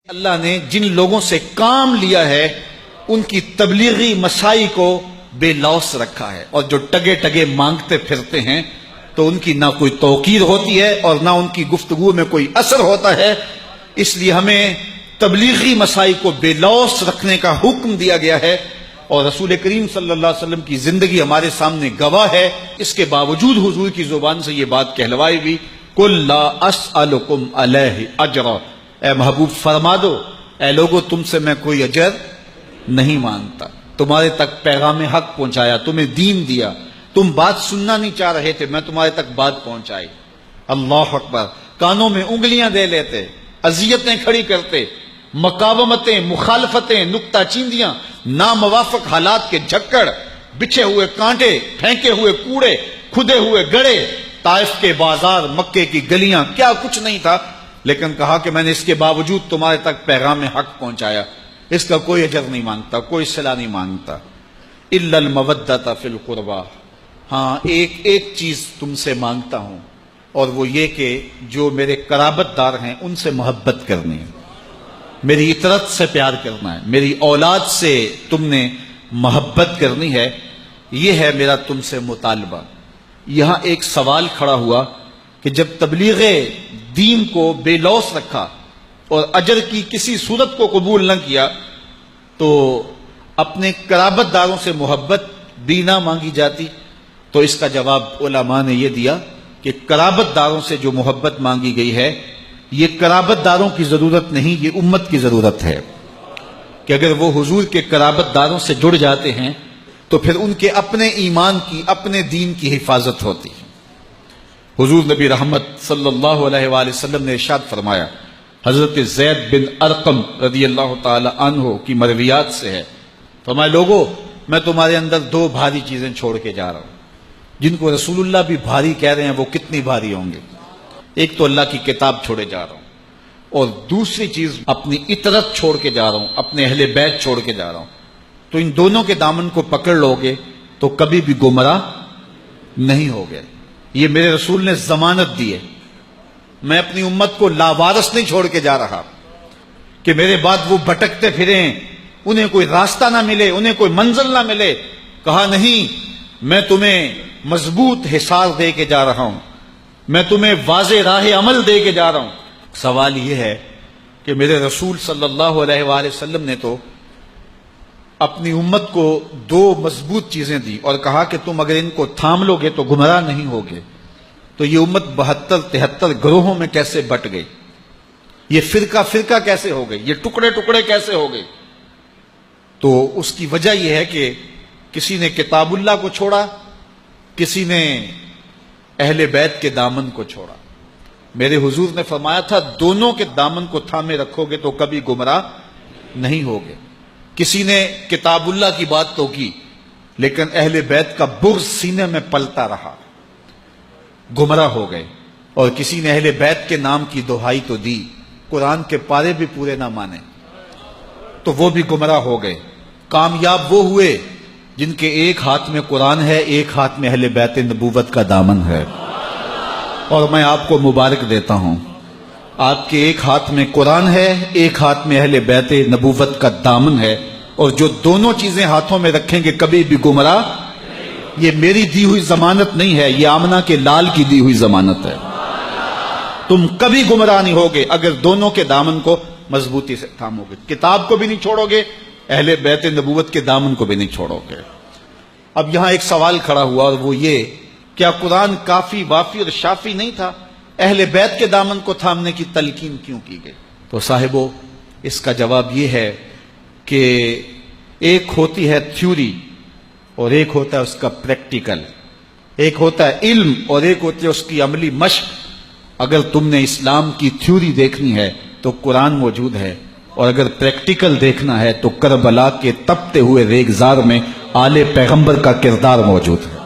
اللہ نے جن لوگوں سے کام لیا ہے ان کی تبلیغی مسائی کو بے لوث رکھا ہے، اور جو ٹگے ٹگے مانگتے پھرتے ہیں تو ان کی نہ کوئی توقیر ہوتی ہے اور نہ ان کی گفتگو میں کوئی اثر ہوتا ہے۔ اس لیے ہمیں تبلیغی مسائی کو بے لوث رکھنے کا حکم دیا گیا ہے، اور رسول کریم صلی اللہ علیہ وسلم کی زندگی ہمارے سامنے گواہ ہے۔ اس کے باوجود حضور کی زبان سے یہ بات کہلوائی بھی، قُل لَا أَسْأَلُكُمْ عَلَيْهِ أَجْرًا، اے محبوب فرما دو اے لوگو تم سے میں کوئی اجر نہیں مانگتا، تمہارے تک پیغام حق پہنچایا، تمہیں دین دیا، تم بات سننا نہیں چاہ رہے تھے، میں تمہارے تک بات پہنچائی۔ اللہ اکبر، کانوں میں انگلیاں دے لیتے، اذیتیں کھڑی کرتے، مقاومتیں، مخالفتیں، نکتہ چیندیاں، ناموافق حالات کے جھکڑ، بچھے ہوئے کانٹے، پھینکے ہوئے کوڑے، کھدے ہوئے گڑے، طائف کے بازار، مکے کی گلیاں، کیا کچھ نہیں تھا، لیکن کہا کہ میں نے اس کے باوجود تمہارے تک پیغام حق پہنچایا، اس کا کوئی اجر نہیں مانگتا، کوئی صلہ نہیں مانگتا۔ الا المودۃ فی القربى، ہاں ایک چیز تم سے مانگتا ہوں، اور وہ یہ کہ جو میرے قرابت دار ہیں ان سے محبت کرنی ہے، میری اطرت سے پیار کرنا ہے، میری اولاد سے تم نے محبت کرنی ہے، یہ ہے میرا تم سے مطالبہ۔ یہاں ایک سوال کھڑا ہوا کہ جب تبلیغ دین کو بے لوث رکھا اور اجر کی کسی صورت کو قبول نہ کیا تو اپنے قرابت داروں سے محبت بھی نہ مانگی جاتی؟ تو اس کا جواب علماء نے یہ دیا کہ قرابت داروں سے جو محبت مانگی گئی ہے یہ قرابت داروں کی ضرورت نہیں، یہ امت کی ضرورت ہے، کہ اگر وہ حضور کے قرابت داروں سے جڑ جاتے ہیں تو پھر ان کے اپنے ایمان کی، اپنے دین کی حفاظت ہوتی ہے۔ حضور نبی رحمت صلی اللہ علیہ وآلہ وسلم نے ارشاد فرمایا، حضرت زید بن ارقم رضی اللہ تعالی عنہ کی مرویات سے ہے، فرمایا لوگو میں تمہارے اندر دو بھاری چیزیں چھوڑ کے جا رہا ہوں، جن کو رسول اللہ بھی بھاری کہہ رہے ہیں، وہ کتنی بھاری ہوں گے؟ ایک تو اللہ کی کتاب چھوڑے جا رہا ہوں، اور دوسری چیز اپنی اطرت چھوڑ کے جا رہا ہوں، اپنے اہل بیت چھوڑ کے جا رہا ہوں۔ تو ان دونوں کے دامن کو پکڑ لو گے تو کبھی بھی گمراہ نہیں ہوگے۔ یہ میرے رسول نے ضمانت دی ہے، میں اپنی امت کو لاوارث نہیں چھوڑ کے جا رہا کہ میرے بعد وہ بھٹکتے پھریں، انہیں کوئی راستہ نہ ملے، انہیں کوئی منزل نہ ملے۔ کہا نہیں، میں تمہیں مضبوط حصار دے کے جا رہا ہوں، میں تمہیں واضح راہ عمل دے کے جا رہا ہوں۔ سوال یہ ہے کہ میرے رسول صلی اللہ علیہ وآلہ وسلم نے تو اپنی امت کو دو مضبوط چیزیں دی اور کہا کہ تم اگر ان کو تھام لو گے تو گمراہ نہیں ہوگے، تو یہ امت 72-73 گروہوں میں کیسے بٹ گئی؟ یہ فرقہ فرقہ کیسے ہو گئی؟ یہ ٹکڑے ٹکڑے کیسے ہو گئے؟ تو اس کی وجہ یہ ہے کہ کسی نے کتاب اللہ کو چھوڑا، کسی نے اہل بیت کے دامن کو چھوڑا۔ میرے حضور نے فرمایا تھا دونوں کے دامن کو تھامے رکھو گے تو کبھی گمراہ نہیں ہوگے۔ کسی نے کتاب اللہ کی بات تو کی لیکن اہل بیت کا بغض سینے میں پلتا رہا، گمراہ ہو گئے، اور کسی نے اہل بیت کے نام کی دہائی تو دی، قرآن کے پارے بھی پورے نہ مانے تو وہ بھی گمراہ ہو گئے۔ کامیاب وہ ہوئے جن کے ایک ہاتھ میں قرآن ہے، ایک ہاتھ میں اہل بیت نبوت کا دامن ہے، اور میں آپ کو مبارک دیتا ہوں، آپ کے ایک ہاتھ میں قرآن ہے، ایک ہاتھ میں اہل بیت نبوت کا دامن ہے، اور جو دونوں چیزیں ہاتھوں میں رکھیں گے کبھی بھی گمراہ، یہ میری دی ہوئی ضمانت نہیں ہے، یہ آمنہ کے لال کی دی ہوئی ضمانت ہے۔ تم کبھی گمراہ نہیں ہوگے اگر دونوں کے دامن کو مضبوطی سے تھامو گے، کتاب کو بھی نہیں چھوڑو گے، اہل بیت نبوت کے دامن کو بھی نہیں چھوڑو گے۔ اب یہاں ایک سوال کھڑا ہوا، اور وہ یہ، کیا قرآن کافی وافی اور شافی نہیں تھا؟ اہل بیت کے دامن کو تھامنے کی تلقین کیوں کی گئی؟ تو صاحبو اس کا جواب یہ ہے کہ ایک ہوتی ہے تھیوری اور ایک ہوتا ہے اس کا پریکٹیکل، ایک ہوتا ہے علم اور ایک ہوتی ہے اس کی عملی مشق۔ اگر تم نے اسلام کی تھیوری دیکھنی ہے تو قرآن موجود ہے، اور اگر پریکٹیکل دیکھنا ہے تو کربلا کے تپتے ہوئے ریگزار میں آل پیغمبر کا کردار موجود ہے۔